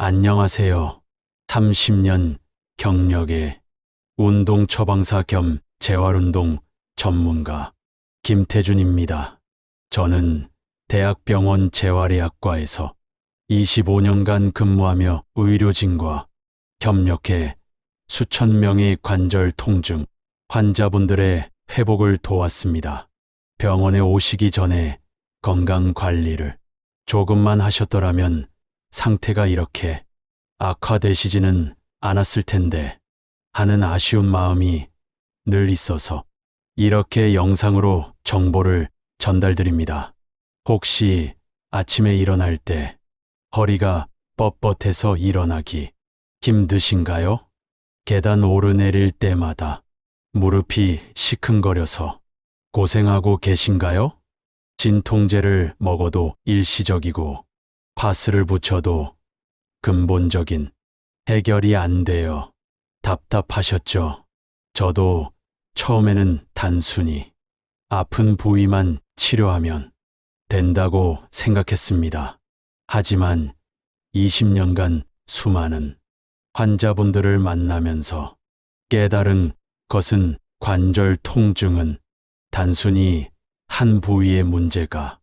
안녕하세요. 30년 경력의 운동 처방사 겸 재활운동 전문가 김태준입니다. 저는 대학병원 재활의학과에서 25년간 근무하며 의료진과 협력해 수천 명의 관절 통증 환자분들의 회복을 도왔습니다. 병원에 오시기 전에 건강 관리를 조금만 하셨더라면 상태가 이렇게 악화되시지는 않았을 텐데 하는 아쉬운 마음이 늘 있어서 이렇게 영상으로 정보를 전달드립니다. 혹시 아침에 일어날 때 허리가 뻣뻣해서 일어나기 힘드신가요? 계단 오르내릴 때마다 무릎이 시큰거려서 고생하고 계신가요? 진통제를 먹어도 일시적이고 파스를 붙여도 근본적인 해결이 안 돼요. 답답하셨죠? 저도 처음에는 단순히 아픈 부위만 치료하면 된다고 생각했습니다. 하지만 20년간 수많은 환자분들을 만나면서 깨달은 것은 관절 통증은 단순히 한 부위의 문제가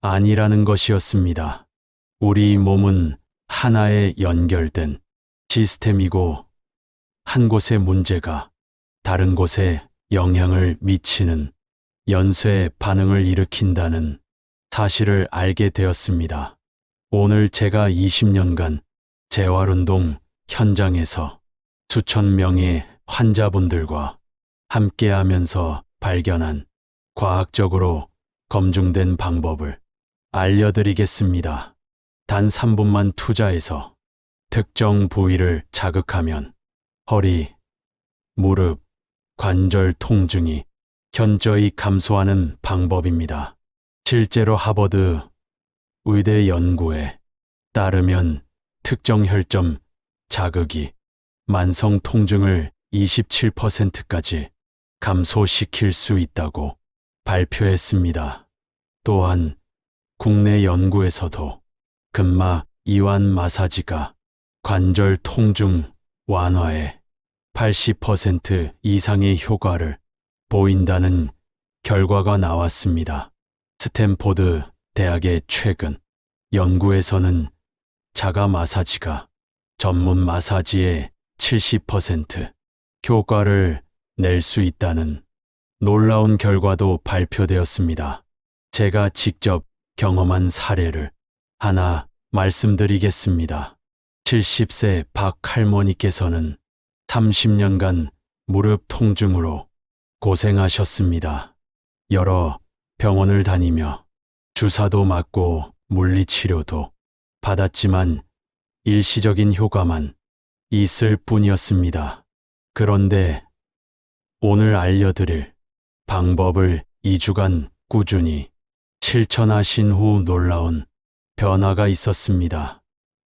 아니라는 것이었습니다. 우리 몸은 하나의 연결된 시스템이고 한 곳의 문제가 다른 곳에 영향을 미치는 연쇄 반응을 일으킨다는 사실을 알게 되었습니다. 오늘 제가 20년간 재활운동 현장에서 수천 명의 환자분들과 함께하면서 발견한 과학적으로 검증된 방법을 알려드리겠습니다. 단 3분만 투자해서 특정 부위를 자극하면 허리, 무릎, 관절 통증이 현저히 감소하는 방법입니다. 실제로 하버드 의대 연구에 따르면 특정 혈점 자극이 만성 통증을 27%까지 감소시킬 수 있다고 발표했습니다. 또한 국내 연구에서도 근막 이완 마사지가 관절 통증 완화에 80% 이상의 효과를 보인다는 결과가 나왔습니다. 스탠포드 대학의 최근 연구에서는 자가 마사지가 전문 마사지의 70% 효과를 낼 수 있다는 놀라운 결과도 발표되었습니다. 제가 직접 경험한 사례를 하나 말씀드리겠습니다. 70세 박 할머니께서는 30년간 무릎 통증으로 고생하셨습니다. 여러 병원을 다니며 주사도 맞고 물리치료도 받았지만 일시적인 효과만 있을 뿐이었습니다. 그런데 오늘 알려드릴 방법을 2주간 꾸준히 실천하신 후 놀라운 변화가 있었습니다.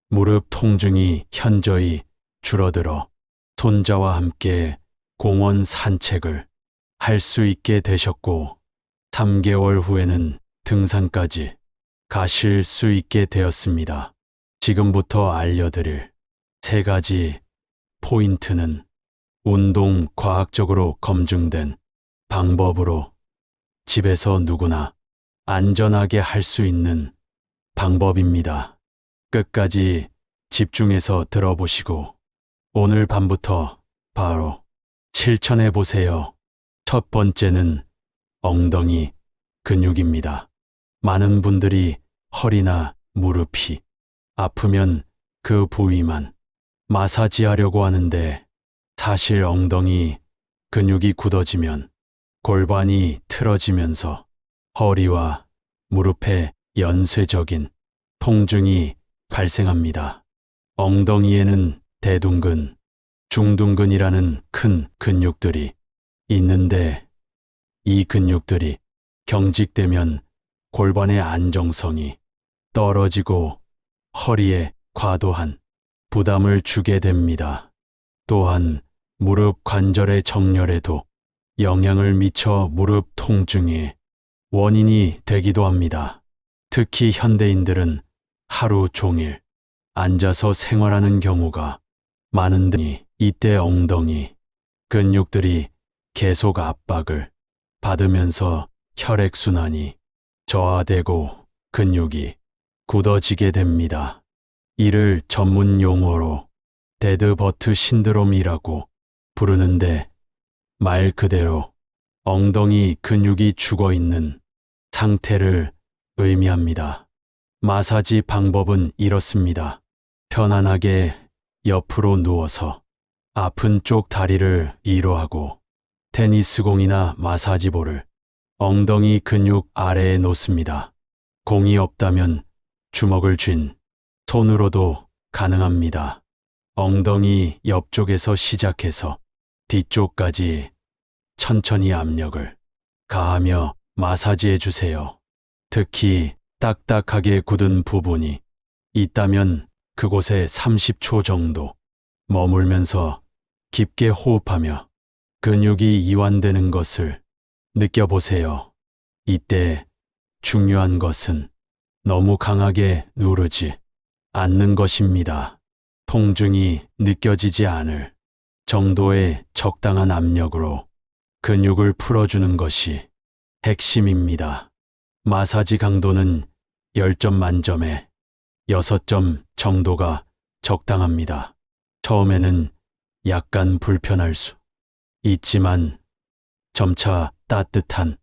무릎 통증이 현저히 줄어들어 손자와 함께 공원 산책을 할 수 있게 되셨고 3개월 후에는 등산까지 가실 수 있게 되었습니다. 지금부터 알려드릴 3가지 포인트는 운동 과학적으로 검증된 방법으로 집에서 누구나 안전하게 할 수 있는 방법입니다. 끝까지 집중해서 들어보시고 오늘 밤부터 바로 실천해 보세요. 첫 번째는 엉덩이 근육입니다. 많은 분들이 허리나 무릎이 아프면 그 부위만 마사지하려고 하는데 사실 엉덩이 근육이 굳어지면 골반이 틀어지면서 허리와 무릎에 연쇄적인 통증이 발생합니다. 엉덩이에는 대둔근, 중둔근이라는 큰 근육들이 있는데 이 근육들이 경직되면 골반의 안정성이 떨어지고 허리에 과도한 부담을 주게 됩니다. 또한 무릎 관절의 정렬에도 영향을 미쳐 무릎 통증의 원인이 되기도 합니다. 특히 현대인들은 하루 종일 앉아서 생활하는 경우가 많은데 이때 엉덩이 근육들이 계속 압박을 받으면서 혈액순환이 저하되고 근육이 굳어지게 됩니다. 이를 전문 용어로 데드버트 신드롬이라고 부르는데 말 그대로 엉덩이 근육이 죽어 있는 상태를 의미합니다. 마사지 방법은 이렇습니다. 편안하게 옆으로 누워서 아픈 쪽 다리를 위로하고 테니스공이나 마사지볼을 엉덩이 근육 아래에 놓습니다. 공이 없다면 주먹을 쥔 손으로도 가능합니다. 엉덩이 옆쪽에서 시작해서 뒤쪽까지 천천히 압력을 가하며 마사지해 주세요. 특히 딱딱하게 굳은 부분이 있다면 그곳에 30초 정도 머물면서 깊게 호흡하며 근육이 이완되는 것을 느껴보세요. 이때 중요한 것은 너무 강하게 누르지 않는 것입니다. 통증이 느껴지지 않을 정도의 적당한 압력으로 근육을 풀어주는 것이 핵심입니다. 마사지 강도는 10점 만점에 6점 정도가 적당합니다. 처음에는 약간 불편할 수 있지만 점차 따뜻한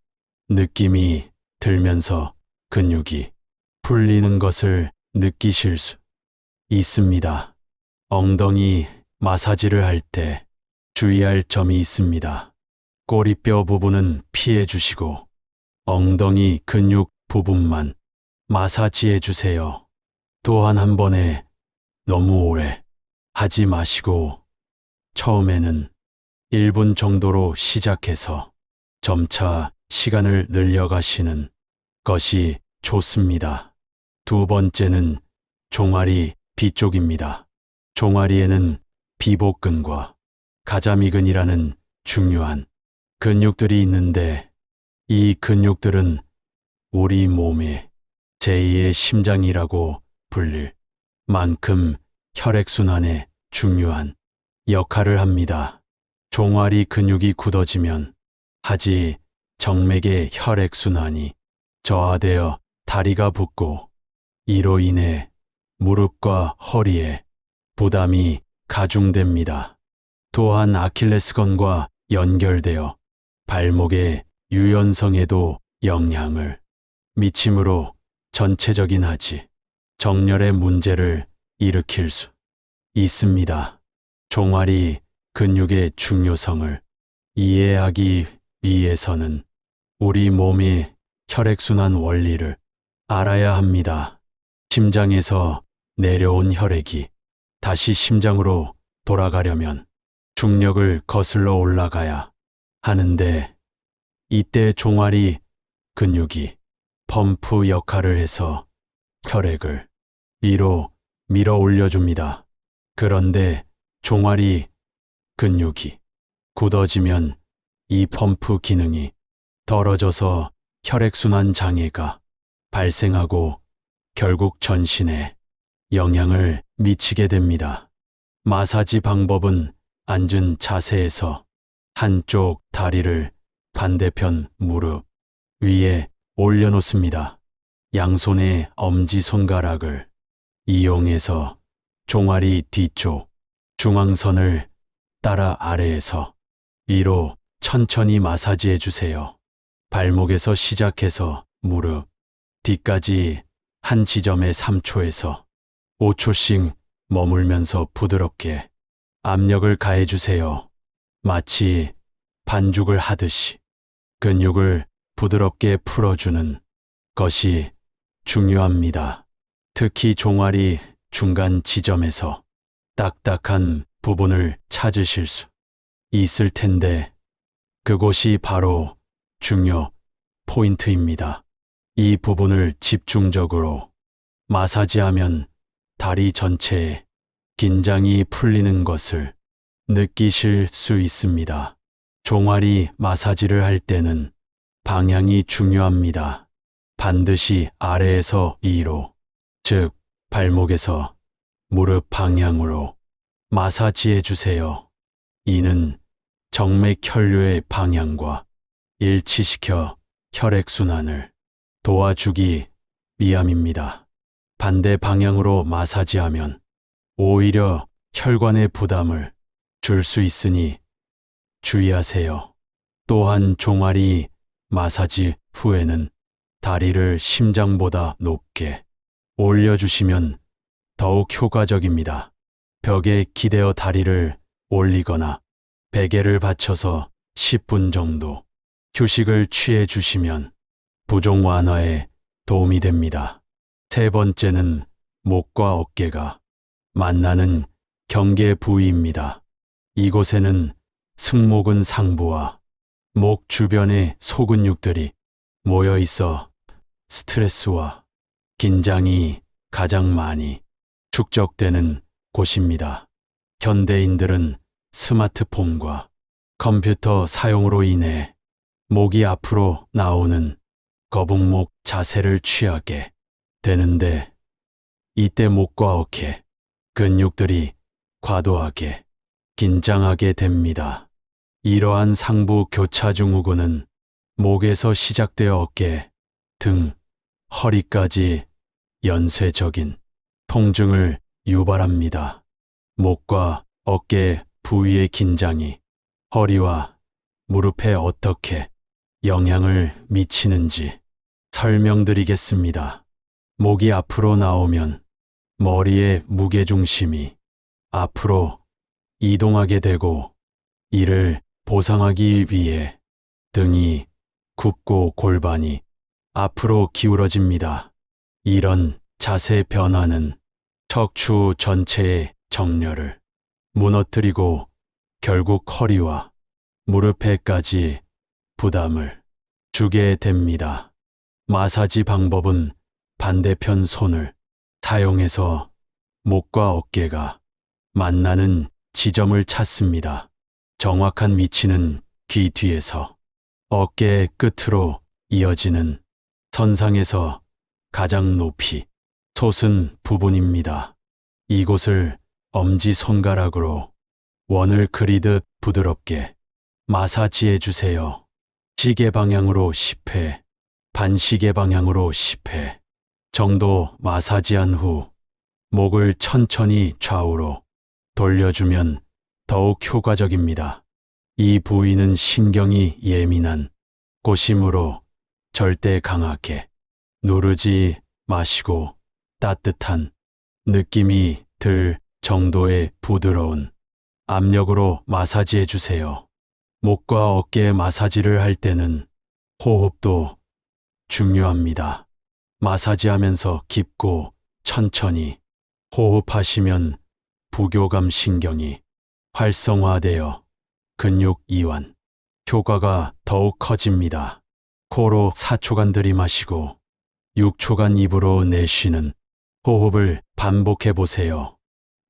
느낌이 들면서 근육이 풀리는 것을 느끼실 수 있습니다. 엉덩이 마사지를 할 때 주의할 점이 있습니다. 꼬리뼈 부분은 피해 주시고 엉덩이 근육 부분만 마사지해 주세요. 또한 한 번에 너무 오래 하지 마시고 처음에는 1분 정도로 시작해서 점차 시간을 늘려가시는 것이 좋습니다. 두 번째는 종아리 뒤쪽입니다. 종아리에는 비복근과 가자미근이라는 중요한 근육들이 있는데 이 근육들은 우리 몸의 제2의 심장이라고 불릴 만큼 혈액순환에 중요한 역할을 합니다. 종아리 근육이 굳어지면 하지 정맥의 혈액순환이 저하되어 다리가 붓고 이로 인해 무릎과 허리에 부담이 가중됩니다. 또한 아킬레스건과 연결되어 발목의 유연성에도 영향을 미치므로 전체적인 하지 정렬의 문제를 일으킬 수 있습니다. 종아리 근육의 중요성을 이해하기 위해서는 우리 몸의 혈액순환 원리를 알아야 합니다. 심장에서 내려온 혈액이 다시 심장으로 돌아가려면 중력을 거슬러 올라가야 하는데 이때 종아리 근육이 펌프 역할을 해서 혈액을 위로 밀어 올려줍니다. 그런데 종아리 근육이 굳어지면 이 펌프 기능이 떨어져서 혈액순환 장애가 발생하고 결국 전신에 영향을 미치게 됩니다. 마사지 방법은 앉은 자세에서 한쪽 다리를 반대편 무릎 위에 올려놓습니다. 양손의 엄지손가락을 이용해서 종아리 뒤쪽 중앙선을 따라 아래에서 위로 천천히 마사지해 주세요. 발목에서 시작해서 무릎 뒤까지 한 지점에 3초에서 5초씩 머물면서 부드럽게 압력을 가해 주세요. 마치 반죽을 하듯이 근육을 부드럽게 풀어주는 것이 중요합니다. 특히 종아리 중간 지점에서 딱딱한 부분을 찾으실 수 있을 텐데 그곳이 바로 중요 포인트입니다. 이 부분을 집중적으로 마사지하면 다리 전체에 긴장이 풀리는 것을 느끼실 수 있습니다. 종아리 마사지를 할 때는 방향이 중요합니다. 반드시 아래에서 위로, 즉 발목에서 무릎 방향으로 마사지해 주세요. 이는 정맥 혈류의 방향과 일치시켜 혈액순환을 도와주기 위함입니다. 반대 방향으로 마사지하면 오히려 혈관의 부담을 줄 수 있으니 주의하세요. 또한 종아리 마사지 후에는 다리를 심장보다 높게 올려주시면 더욱 효과적입니다. 벽에 기대어 다리를 올리거나 베개를 받쳐서 10분 정도 휴식을 취해 주시면 부종 완화에 도움이 됩니다. 세 번째는 목과 어깨가 만나는 경계 부위입니다. 이곳에는 승모근 상부와 목 주변의 소근육들이 모여 있어 스트레스와 긴장이 가장 많이 축적되는 곳입니다. 현대인들은 스마트폰과 컴퓨터 사용으로 인해 목이 앞으로 나오는 거북목 자세를 취하게 되는데, 이때 목과 어깨 근육들이 과도하게 긴장하게 됩니다. 이러한 상부 교차 증후군은 목에서 시작되어 어깨, 등, 허리까지 연쇄적인 통증을 유발합니다. 목과 어깨 부위의 긴장이 허리와 무릎에 어떻게 영향을 미치는지 설명드리겠습니다. 목이 앞으로 나오면 머리의 무게중심이 앞으로 이동하게 되고, 이를 보상하기 위해 등이 굽고 골반이 앞으로 기울어집니다. 이런 자세 변화는 척추 전체의 정렬을 무너뜨리고 결국 허리와 무릎에까지 부담을 주게 됩니다. 마사지 방법은 반대편 손을 사용해서 목과 어깨가 만나는 지점을 찾습니다. 정확한 위치는 귀 뒤에서 어깨 끝으로 이어지는 선상에서 가장 높이 솟은 부분입니다. 이곳을 엄지손가락으로 원을 그리듯 부드럽게 마사지해 주세요. 시계 방향으로 10회, 반시계 방향으로 10회 정도 마사지한 후 목을 천천히 좌우로 돌려주면 더욱 효과적입니다. 이 부위는 신경이 예민한 곳이므로 절대 강하게 누르지 마시고 따뜻한 느낌이 들 정도의 부드러운 압력으로 마사지해 주세요. 목과 어깨 마사지를 할 때는 호흡도 중요합니다. 마사지하면서 깊고 천천히 호흡하시면 부교감 신경이 활성화되어 근육 이완 효과가 더욱 커집니다. 코로 4초간 들이마시고 6초간 입으로 내쉬는 호흡을 반복해 보세요.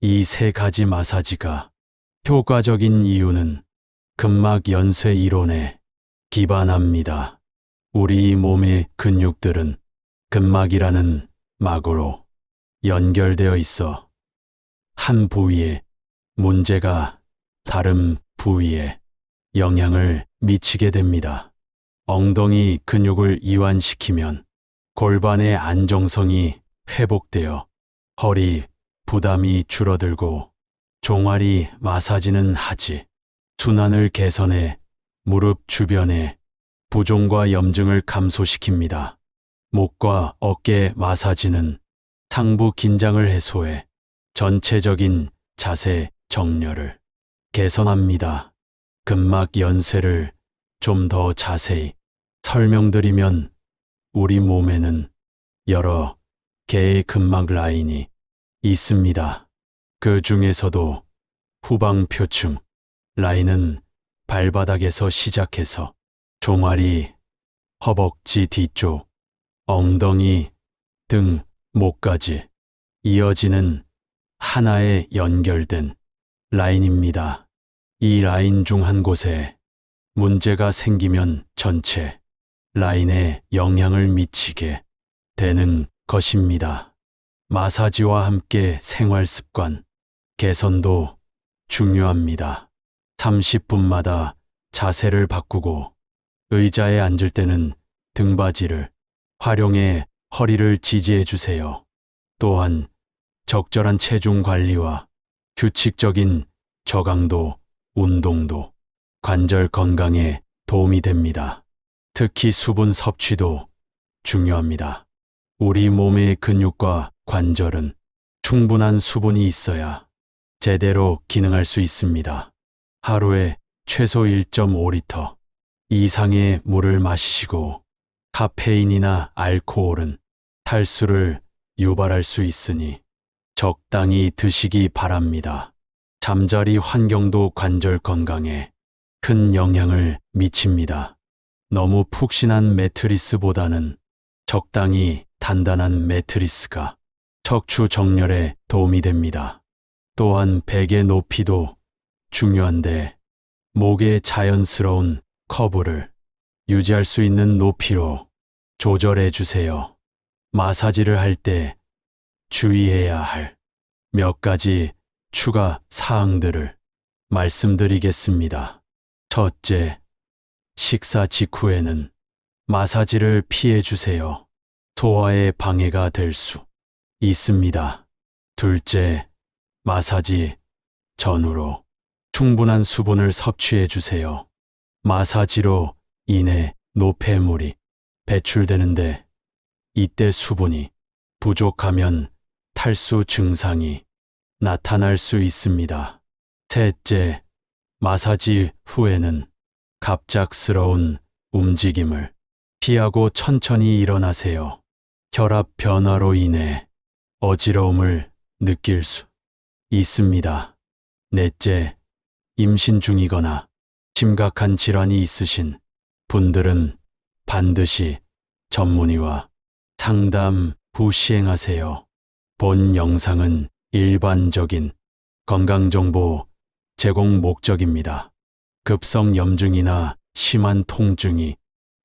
이 세 가지 마사지가 효과적인 이유는 근막 연쇄 이론에 기반합니다. 우리 몸의 근육들은 근막이라는 막으로 연결되어 있어 한 부위에 문제가 다른 부위에 영향을 미치게 됩니다. 엉덩이 근육을 이완시키면 골반의 안정성이 회복되어 허리 부담이 줄어들고, 종아리 마사지는 하지 순환을 개선해 무릎 주변의 부종과 염증을 감소시킵니다. 목과 어깨 마사지는 상부 긴장을 해소해 전체적인 자세 정렬을 개선합니다. 근막 연쇄를 좀 더 자세히 설명드리면, 우리 몸에는 여러 개의 근막 라인이 있습니다. 그 중에서도 후방표층 라인은 발바닥에서 시작해서 종아리, 허벅지 뒤쪽, 엉덩이, 등, 목까지 이어지는 하나의 연결된 라인입니다. 이 라인 중 한 곳에 문제가 생기면 전체 라인에 영향을 미치게 되는 것입니다. 마사지와 함께 생활 습관 개선도 중요합니다. 30분마다 자세를 바꾸고 의자에 앉을 때는 등받이를 활용해 허리를 지지해 주세요. 또한 적절한 체중 관리와 규칙적인 저강도 운동도 관절 건강에 도움이 됩니다. 특히 수분 섭취도 중요합니다. 우리 몸의 근육과 관절은 충분한 수분이 있어야 제대로 기능할 수 있습니다. 하루에 최소 1.5리터 이상의 물을 마시고 카페인이나 알코올은 탈수를 유발할 수 있으니 적당히 드시기 바랍니다. 잠자리 환경도 관절 건강에 큰 영향을 미칩니다. 너무 푹신한 매트리스보다는 적당히 단단한 매트리스가 척추 정렬에 도움이 됩니다. 또한 베개 높이도 중요한데 목의 자연스러운 커브를 유지할 수 있는 높이로 조절해 주세요. 마사지를 할 때 주의해야 할 몇 가지 추가 사항들을 말씀드리겠습니다. 첫째, 식사 직후에는 마사지를 피해 주세요. 소화에 방해가 될 수 있습니다. 둘째, 마사지 전후로 충분한 수분을 섭취해 주세요. 마사지로 인해 노폐물이 배출되는데 이때 수분이 부족하면 탈수 증상이 나타날 수 있습니다. 셋째, 마사지 후에는 갑작스러운 움직임을 피하고 천천히 일어나세요. 혈압 변화로 인해 어지러움을 느낄 수 있습니다. 넷째, 임신 중이거나 심각한 질환이 있으신 분들은 반드시 전문의와 상담 후 시행하세요. 본 영상은 일반적인 건강정보 제공 목적입니다. 급성 염증이나 심한 통증이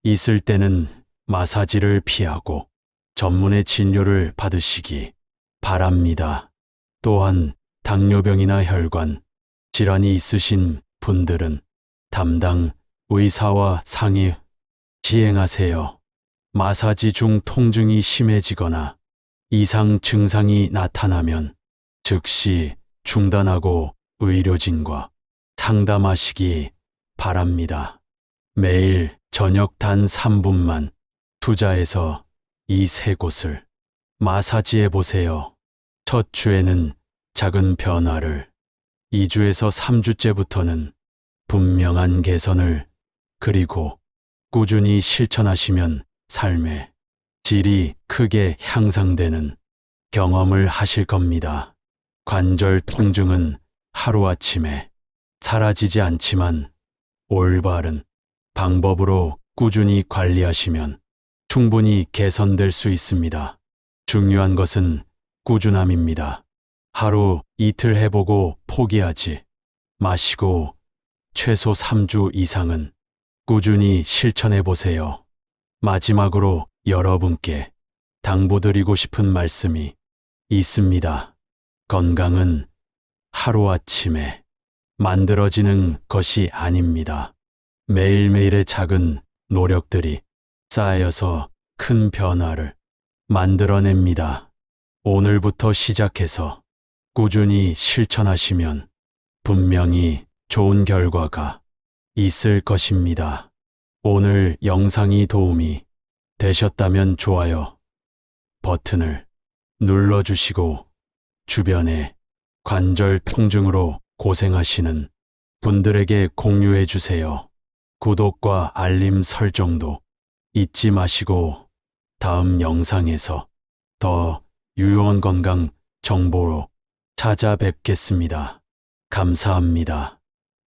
있을 때는 마사지를 피하고 전문의 진료를 받으시기 바랍니다. 또한 당뇨병이나 혈관 질환이 있으신 분들은 담당 의사와 상의 시행하세요. 마사지 중 통증이 심해지거나 이상 증상이 나타나면 즉시 중단하고 의료진과 상담하시기 바랍니다. 매일 저녁 단 3분만 투자해서 이 세 곳을 마사지해 보세요. 첫 주에는 작은 변화를, 2주에서 3주째부터는 분명한 개선을, 그리고 꾸준히 실천하시면 삶의 질이 크게 향상되는 경험을 하실 겁니다. 관절 통증은 하루아침에 사라지지 않지만 올바른 방법으로 꾸준히 관리하시면 충분히 개선될 수 있습니다. 중요한 것은 꾸준함입니다. 하루 이틀 해보고 포기하지 마시고 최소 3주 이상은 꾸준히 실천해 보세요. 마지막으로 여러분께 당부드리고 싶은 말씀이 있습니다. 건강은 하루아침에 만들어지는 것이 아닙니다. 매일매일의 작은 노력들이 쌓여서 큰 변화를 만들어냅니다. 오늘부터 시작해서 꾸준히 실천하시면 분명히 좋은 결과가 있을 것입니다. 오늘 영상이 도움이 되셨다면 좋아요 버튼을 눌러주시고 주변에 관절 통증으로 고생하시는 분들에게 공유해 주세요. 구독과 알림 설정도 잊지 마시고 다음 영상에서 더 유용한 건강 정보로 찾아뵙겠습니다. 감사합니다.